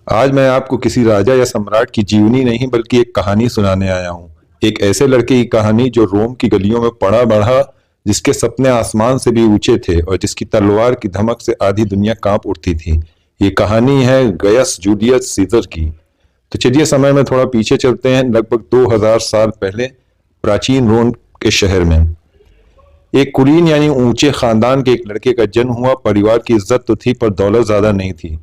आज मैं आपको किसी राजा या सम्राट की जीवनी नहीं बल्कि एक कहानी सुनाने आया हूँ। एक ऐसे लड़के की कहानी जो रोम की गलियों में पड़ा बढ़ा, जिसके सपने आसमान से भी ऊंचे थे और जिसकी तलवार की धमक से आधी दुनिया कांप उठती थी। ये कहानी है गयस जूलियस सीजर की। तो चलिए समय में थोड़ा पीछे चलते हैं, लगभग 2000 साल पहले प्राचीन रोम के शहर में एक कुलीन यानी ऊंचे खानदान के एक लड़के का जन्म हुआ। परिवार की इज्जत तो थी पर दौलत ज्यादा नहीं थी।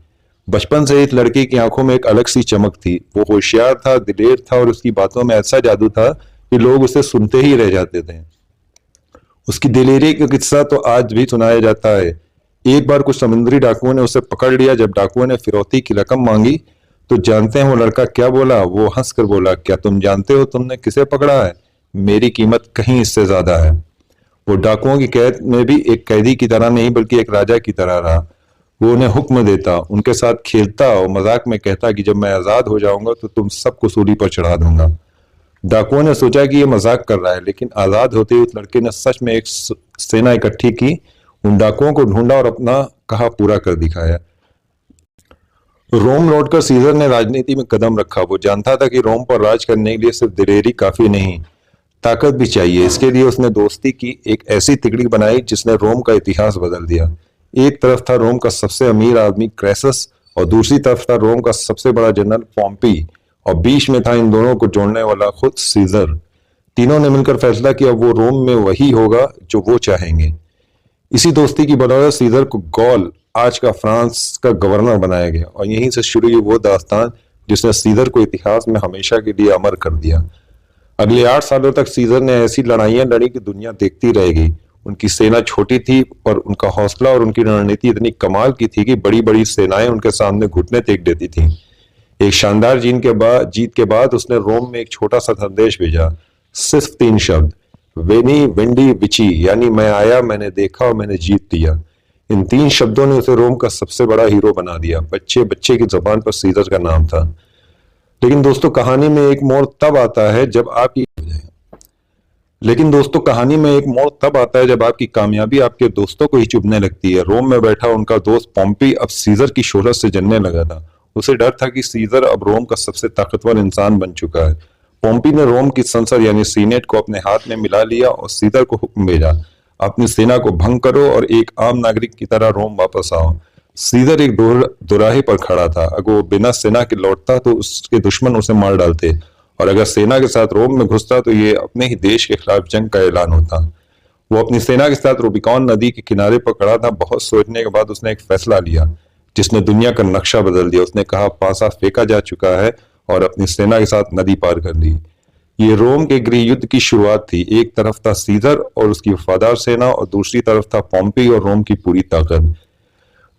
बचपन से इस लड़के की आंखों में एक अलग सी चमक थी। वो होशियार था, दिलेर था और उसकी बातों में ऐसा जादू था कि लोग उसे सुनते ही रह जाते थे। उसकी दिलेरी का किस्सा तो आज भी सुनाया जाता है। एक बार कुछ समुद्री डाकुओं ने उसे पकड़ लिया। जब डाकुओं ने फिरौती की रकम मांगी तो जानते हैं वो लड़का क्या बोला? वो हंसकर बोला, क्या तुम जानते हो तुमने किसे पकड़ा है? मेरी कीमत कहीं इससे ज्यादा है। वो डाकुओं की कैद में भी एक कैदी की तरह नहीं बल्कि एक राजा की तरह रहा। वो उन्हें हुक्म देता, उनके साथ खेलता और मजाक में कहता कि जब मैं आजाद हो जाऊंगा तो तुम सबको सूली पर चढ़ा दूंगा। डाकुओं ने सोचा कि ये मजाक कर रहा है, लेकिन आजाद होते ही उस लड़के ने सच में एक सेना इकट्ठी की, उन डाकुओं को ढूंढा और अपना कहा पूरा कर दिखाया। रोम लौटकर सीजर ने राजनीति में कदम रखा। वो जानता था कि रोम पर राज करने के लिए सिर्फ दिलेरी काफी नहीं, ताकत भी चाहिए। इसके लिए उसने दोस्ती की एक ऐसी तिकड़ी बनाई जिसने रोम का इतिहास बदल दिया। एक तरफ था रोम का सबसे अमीर आदमी क्रैसस और दूसरी तरफ था रोम का सबसे बड़ा जनरल पॉम्पी, और बीच में था इन दोनों को जोड़ने वाला खुद सीजर। तीनों ने मिलकर फैसला किया वो रोम में वही होगा जो वो चाहेंगे। इसी दोस्ती की बदौलत सीजर को गौल, आज का फ्रांस का गवर्नर बनाया गया, और यहीं से शुरू हुई वो दास्तान जिसने सीजर को इतिहास में हमेशा के लिए अमर कर दिया। अगले 8 सालों तक सीजर ने ऐसी लड़ाइयां लड़ी कि दुनिया देखती रह गई। उनकी सेना छोटी थी पर उनका हौसला और उनकी रणनीति इतनी कमाल की थी कि बड़ी बड़ी सेनाएं उनके सामने घुटने टेक देती थीं। एक शानदार जीत के बाद उसने रोम में एक छोटा सा संदेश भेजा, सिर्फ 3 शब्द, वेनी वेंडी विची, यानी मैं आया, मैंने देखा और मैंने जीत लिया। इन 3 शब्दों ने उसे रोम का सबसे बड़ा हीरो बना दिया। बच्चे बच्चे की जुबान पर सीजर का नाम था। लेकिन दोस्तों कहानी में एक मोड़ तब आता है जब आपकी कामयाबी आपके दोस्तों को ही चुभने लगती है। रोम में बैठा उनका दोस्त पॉम्पी अब सीजर की शोहरत से जलने लगा था। उसे डर था कि सीजर अब रोम का सबसे ताकतवर इंसान बन चुका है। पॉम्पी ने रोम की संसद यानी सीनेट को अपने हाथ में मिला लिया और सीजर को हुक्म भेजा, अपनी सेना को भंग करो और एक आम नागरिक की तरह रोम वापस आओ। सीजर एक दोराहे पर खड़ा था। अगर वो बिना सेना के लौटता तो उसके दुश्मन उसे मार डालते, और अगर सेना के साथ रोम में घुसता तो ये अपने ही देश के खिलाफ जंग का ऐलान होता। वो अपनी सेना के साथ रूबिकॉन नदी के किनारे पर खड़ा था। बहुत सोचने के बाद उसने एक फैसला लिया जिसने दुनिया का नक्शा बदल दिया। उसने कहा, पासा फेंका जा चुका है, और अपनी सेना के साथ नदी पार कर ली। ये रोम के गृह युद्ध की शुरुआत थी। एक तरफ था सीजर और उसकी वफादार सेना, और दूसरी तरफ था पॉम्पी और रोम की पूरी ताकत।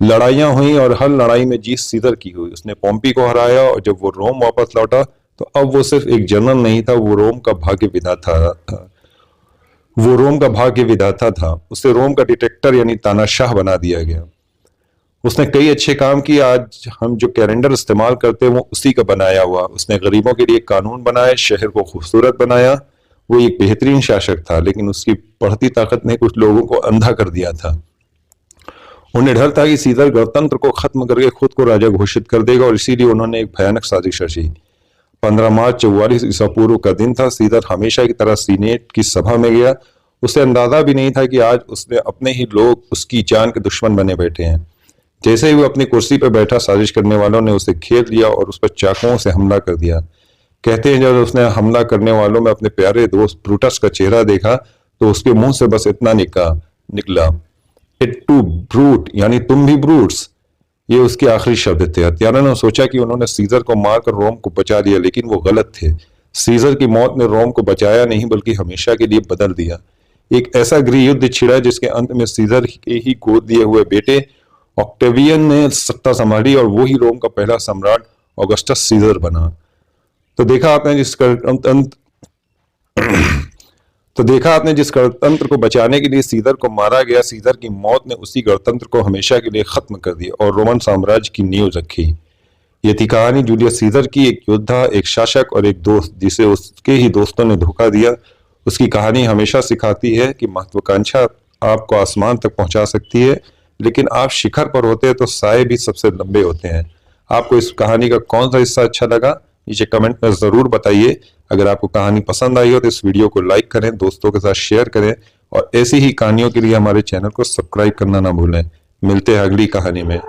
लड़ाइयां हुई और हर लड़ाई में जीत सीजर की हुई। उसने पॉम्पी को हराया, और जब वो रोम वापस लौटा तो अब वो सिर्फ एक जनरल नहीं था, वो रोम का भाग्य विधाता था। उसे रोम का डिटेक्टर यानी तानाशाह बना दिया गया। उसने कई अच्छे काम किए। आज हम जो कैलेंडर इस्तेमाल करते हैं वो उसी का बनाया हुआ। उसने गरीबों के लिए कानून बनाए, शहर को खूबसूरत बनाया। वो एक बेहतरीन शासक था, लेकिन उसकी बढ़ती ताकत ने कुछ लोगों को अंधा कर दिया था। उन्हें डर था कि सीजर गणतंत्र को खत्म करके खुद को राजा घोषित कर देगा, और इसीलिए उन्होंने एक भयानक साजिश रची। 15 मार्च 44 ईसा पूर्व का दिन था। सीजर हमेशा की तरह सीनेट की सभा में गया। उसे अंदाजा भी नहीं था कि आज उसने अपने ही लोग उसकी जान के दुश्मन बने बैठे हैं। जैसे ही वो अपनी कुर्सी पर बैठा, साजिश करने वालों ने उसे घेर लिया और उस पर चाकुओं से हमला कर दिया। कहते हैं जब उसने हमला करने वालों में अपने प्यारे दोस्त ब्रूटस का चेहरा देखा तो उसके मुंह से बस इतना निकला, इट टू ब्रूट, यानी तुम भी ब्रूट्स। ये उसके आखिरी शब्द थे। हत्यारों ने सोचा कि उन्होंने सीजर को मारकर रोम को बचा लिया, लेकिन वो गलत थे। सीजर की मौत ने रोम को बचाया नहीं बल्कि हमेशा के लिए बदल दिया। एक ऐसा गृह युद्ध छिड़ा जिसके अंत में सीजर के ही गोद लिए हुए बेटे ऑक्टेवियन ने सत्ता संभाली, और वो ही रोम का पहला सम्राट ऑगस्टस सीजर बना। तो देखा आपने जिस गणतंत्र को बचाने के लिए सीजर को मारा गया, सीजर की मौत ने उसी गणतंत्र को हमेशा के लिए खत्म कर दिया और रोमन साम्राज्य की नींव रखी। ये थी कहानी जूलियस सीजर की, एक योद्धा, एक शासक और एक दोस्त जिसे उसके ही दोस्तों ने धोखा दिया। उसकी कहानी हमेशा सिखाती है कि महत्वाकांक्षा आपको आसमान तक पहुंचा सकती है, लेकिन आप शिखर पर होते हैं तो साए भी सबसे लंबे होते हैं। आपको इस कहानी का कौन सा हिस्सा अच्छा लगा नीचे कमेंट में जरूर बताइए। अगर आपको कहानी पसंद आई हो तो इस वीडियो को लाइक करें, दोस्तों के साथ शेयर करें और ऐसी ही कहानियों के लिए हमारे चैनल को सब्सक्राइब करना ना भूलें। मिलते हैं अगली कहानी में।